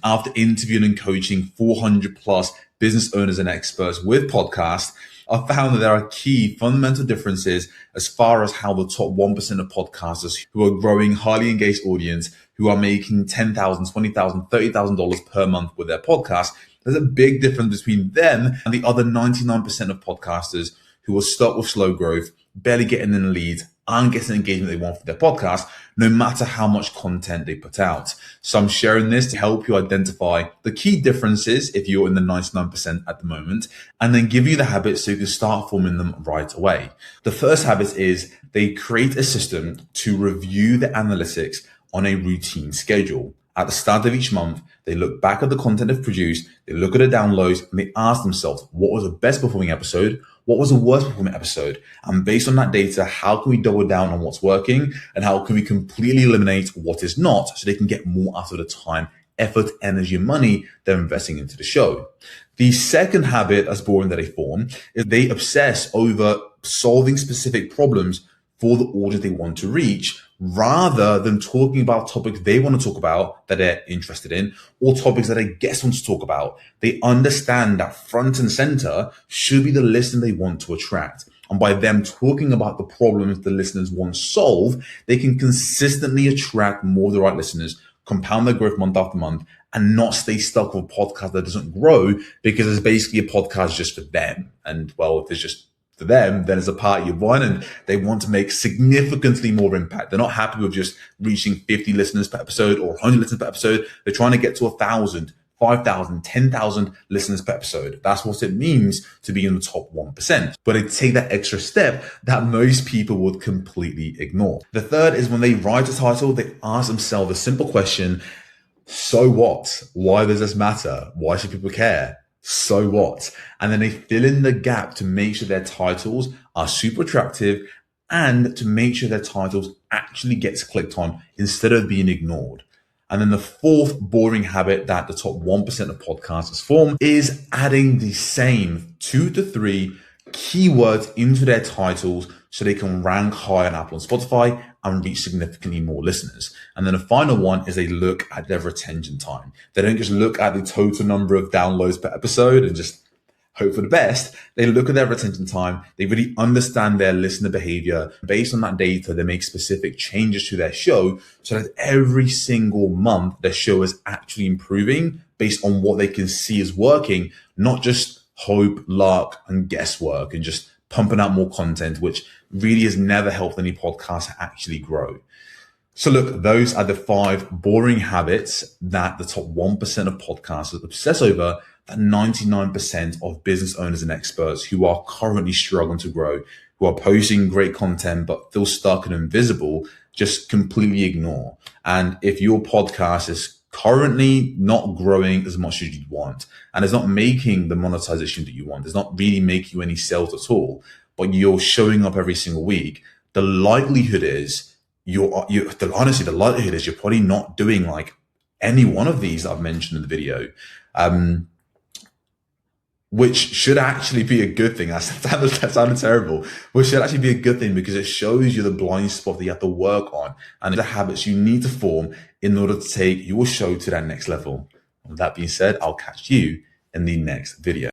after interviewing and coaching 400 plus business owners and experts with podcasts, I found that there are key fundamental differences as far as how the top 1% of podcasters who are growing highly engaged audience, who are making $10,000, $20,000, $30,000 per month with their podcast. There's a big difference between them and the other 99% of podcasters who are stuck with slow growth, barely getting in leads, aren't getting the engagement they want for their podcast, no matter how much content they put out. So I'm sharing this to help you identify the key differences if you're in the 99% at the moment, and then give you the habits so you can start forming them right away. The first habit is they create a system to review the analytics on a routine schedule. At the start of each month, they look back at the content they've produced, they look at the downloads, and they ask themselves, what was the best performing episode? What was the worst performing episode? And based on that data, how can we double down on what's working? And how can we completely eliminate what is not so they can get more out of the time, effort, energy, and money they're investing into the show? The second habit, as boring that they form, is they obsess over solving specific problems for the audience they want to reach, rather than talking about topics they want to talk about that they're interested in, or topics that a guest wants to talk about. They understand that front and center should be the listener they want to attract. And by them talking about the problems the listeners want solved, they can consistently attract more of the right listeners, compound their growth month after month, and not stay stuck with a podcast that doesn't grow because it's basically a podcast just for them. And well, if it's just for them, then it's a party of one, and they want to make significantly more impact. They're not happy with just reaching 50 listeners per episode or 100 listeners per episode. They're trying to get to 1,000, 5,000, 10,000 listeners per episode. That's what it means to be in the top 1%. But they take that extra step that most people would completely ignore. The third is when they write a title, they ask themselves a simple question: so what? Why does this matter? Why should people care? So what? And then they fill in the gap to make sure their titles are super attractive and to make sure their titles actually gets clicked on instead of being ignored. And then the fourth boring habit that the top 1% of podcasters form is adding the same 2 to 3 keywords into their titles so they can rank high on Apple and Spotify and reach significantly more listeners. And then the final one is they look at their retention time. They don't just look at the total number of downloads per episode and just hope for the best. They look at their retention time. They really understand their listener behavior. Based on that data, they make specific changes to their show so that every single month their show is actually improving based on what they can see is working, not just hope, luck, and guesswork and just pumping out more content, which really has never helped any podcast actually grow. So look, those are the 5 boring habits that the top 1% of podcasters obsess over, that 99% of business owners and experts who are currently struggling to grow, who are posting great content but feel stuck and invisible, just completely ignore. And if your podcast is currently not growing as much as you want, and it's not making the monetization that you want, it's not really making you any sales at all, but you're showing up every single week, the likelihood is the likelihood is you're probably not doing like any one of these that I've mentioned in the video, which should actually be a good thing. That sounded terrible, which should actually be a good thing because it shows you the blind spot that you have to work on and the habits you need to form in order to take your show to that next level. With that being said, I'll catch you in the next video.